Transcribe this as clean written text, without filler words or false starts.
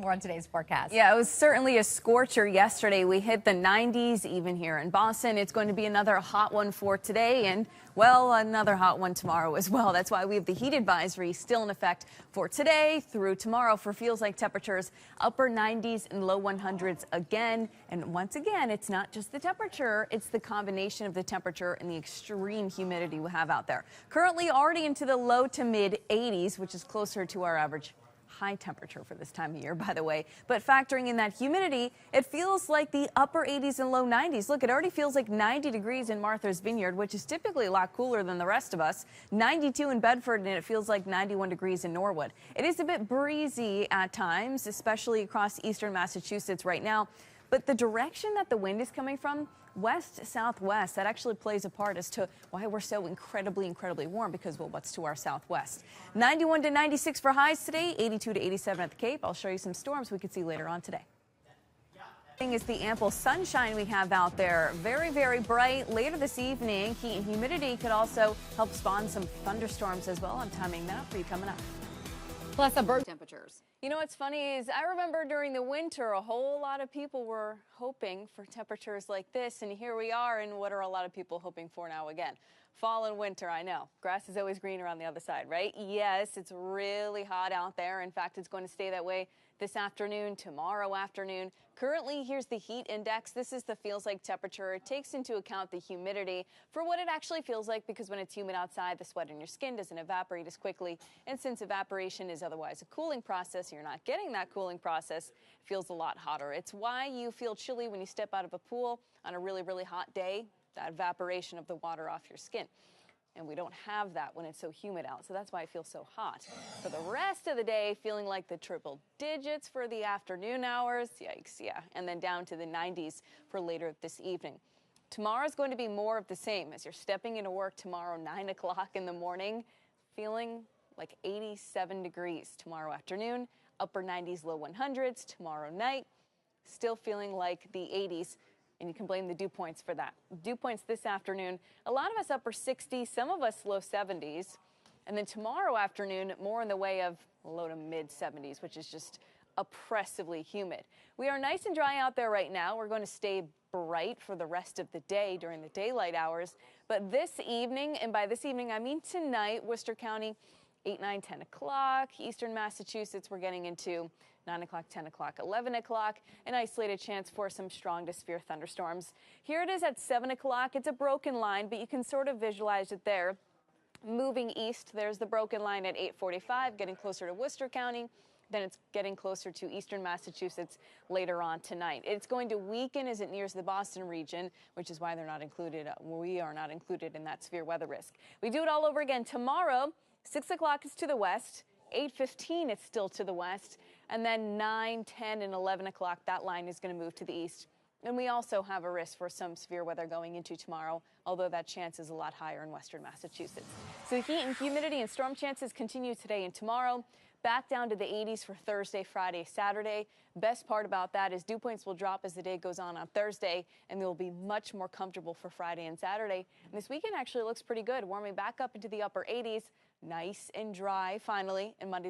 More on today's forecast. Yeah, it was certainly a scorcher yesterday. We hit the 90s even here in Boston. It's going to be another hot one for today and, well, another hot one tomorrow as well. That's why we have the heat advisory still in effect for today through tomorrow for feels like temperatures upper 90s and low 100s again. And once again, it's not just the temperature, it's the combination of the temperature and the extreme humidity we have out there. Currently already into the low to mid 80s, which is closer to our average high temperature for this time of year, by the way. But factoring in that humidity, it feels like the upper 80s and low 90s. Look, it already feels like 90 degrees in Martha's Vineyard, which is typically a lot cooler than the rest of us. 92 in Bedford, and it feels like 91 degrees in Norwood. It is a bit breezy at times, especially across eastern Massachusetts right now. But the direction that the wind is coming from, west-southwest, that actually plays a part as to why we're so incredibly warm because, well, what's to our southwest. 91 to 96 for highs today, 82 to 87 at the Cape. I'll show you some storms we could see later on today. Is the ample sunshine we have out there. Very bright. Later this evening, heat and humidity could also help spawn some thunderstorms as well. I'm timing that for you coming up. Plus a bird temperatures. You know what's funny is I remember during the winter, a whole lot of people were hoping for temperatures like this, and here we are, and what are a lot of people hoping for now again? Fall and winter, I know. Grass is always greener on the other side, right? Yes, it's really hot out there. In fact, it's going to stay that way this afternoon, tomorrow afternoon. Currently, here's the heat index. This is the feels like temperature. It takes into account the humidity for what it actually feels like, because when it's humid outside, the sweat in your skin doesn't evaporate as quickly. And since evaporation is otherwise a cooling process, you're not getting that cooling process, it feels a lot hotter. It's why you feel chilly when you step out of a pool on a really hot day, that evaporation of the water off your skin. And we don't have that when it's so humid out, so that's why it feels so hot. For the rest of the day, feeling like the triple digits for the afternoon hours. Yikes, yeah. And then down to the 90s for later this evening. Tomorrow's going to be more of the same as you're stepping into work tomorrow, 9 o'clock in the morning, feeling like 87 degrees tomorrow afternoon, upper 90s, low 100s tomorrow night, still feeling like the 80s. And you can blame the dew points for that. Dew points this afternoon, a lot of us upper 60s, some of us low 70s. And then tomorrow afternoon, more in the way of low to mid 70s, which is just oppressively humid. We are nice and dry out there right now. We're going to stay bright for the rest of the day during the daylight hours. But this evening, and by this evening I mean tonight, Worcester County, 8, 9, 10 o'clock. Eastern Massachusetts, we're getting into 9 o'clock, 10 o'clock, 11 o'clock, an isolated chance for some strong to severe thunderstorms. Here it is at 7 o'clock. It's a broken line, but you can sort of visualize it there. Moving east, there's the broken line at 8:45, getting closer to Worcester County. Then it's getting closer to eastern Massachusetts later on tonight. It's going to weaken as it nears the Boston region, which is why they're not included. We are not included in that severe weather risk. We do it all over again tomorrow. 6 o'clock is to the west. 8:15 it's still to the west. And then 9, 10, and 11 o'clock, that line is going to move to the east. And we also have a risk for some severe weather going into tomorrow, although that chance is a lot higher in western Massachusetts. So heat and humidity and storm chances continue today and tomorrow. Back down to the 80s for Thursday, Friday, Saturday. Best part about that is dew points will drop as the day goes on Thursday, and they will be much more comfortable for Friday and Saturday. And this weekend actually looks pretty good, warming back up into the upper 80s. Nice and dry finally, and Monday's